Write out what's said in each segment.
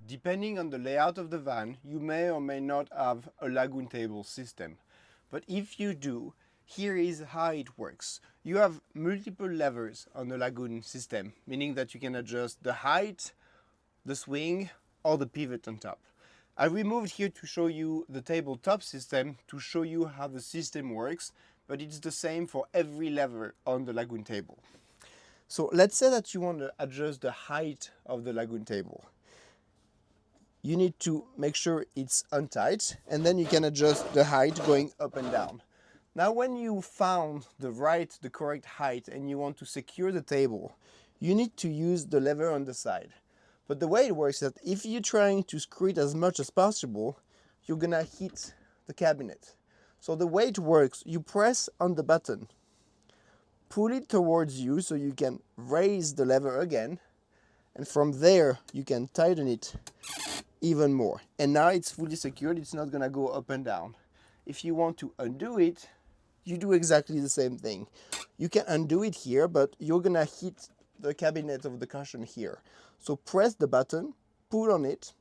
Depending on the layout of the van, you may or may not have a lagun table system. But if you do, here is how it works. You have multiple levers on the lagun system, meaning that you can adjust the height, the swing, or the pivot on top. I removed here to show you the tabletop system to show you how the system works, but it's the same for every lever on the lagun table. So let's say that you want to adjust the height of the lagun table. You need to make sure it's untight, and then you can adjust the height going up and down. Now when you found the correct height and you want to secure the table, you need to use the lever on the side. But the way it works is that if you're trying to screw it as much as possible, you're gonna hit the cabinet. So the way it works, you press on the button, pull it towards you so you can raise the lever again, and from there you can tighten it even more. And now it's fully secured, it's not gonna go up and down. If you want to undo it, you do exactly the same thing. You can undo it here, but you're gonna hit the cabinet of the cushion here. So press the button, pull on it,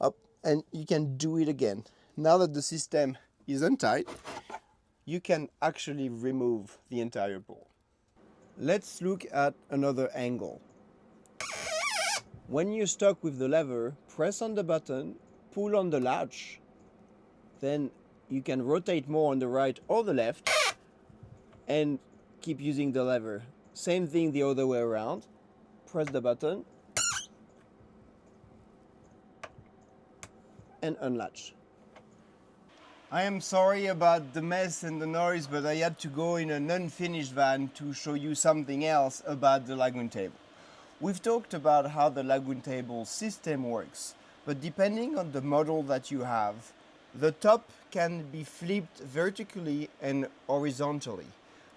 up, and you can do it again. Now that the system is untight, you can actually remove the entire bowl. Let's look at another angle. When you're stuck with the lever, press on the button, pull on the latch, then you can rotate more on the right or the left and keep using the lever. Same thing the other way around. Press the button and unlatch. I am sorry about the mess and the noise, but I had to go in an unfinished van to show you something else about the lagun table. We've talked about how the lagun table system works, but depending on the model that you have, the top can be flipped vertically and horizontally.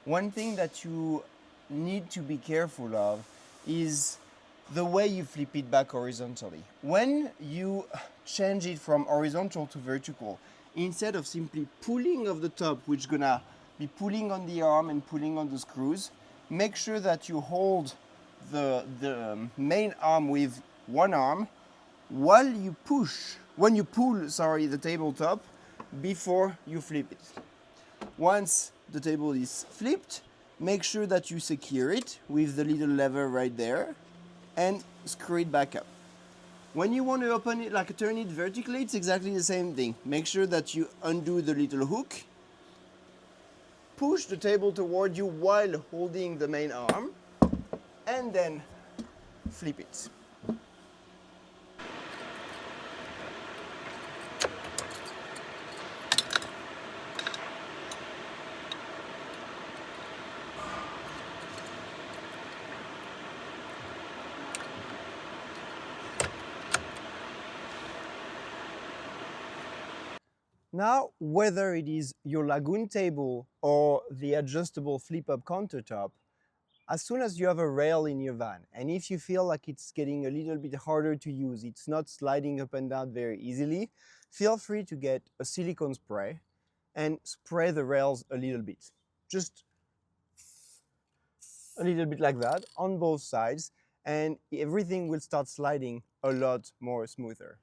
One thing that you need to be careful of is the way you flip it back horizontally. When you change it from horizontal to vertical, instead of simply pulling of the top, which is gonna be pulling on the arm and pulling on the screws, make sure that you hold the main arm with one arm while you pull the tabletop before you flip it. Once the table is flipped, make sure that you secure it with the little lever right there and screw it back up. When you want to open it, like turn it vertically, it's exactly the same thing. Make sure that you undo the little hook, push the table toward you while holding the main arm, and then flip it. Now, whether it is your lagun table or the adjustable flip-up countertop, as soon as you have a rail in your van, and if you feel like it's getting a little bit harder to use, it's not sliding up and down very easily, feel free to get a silicone spray and spray the rails a little bit. Just a little bit like that on both sides, and everything will start sliding a lot more smoother.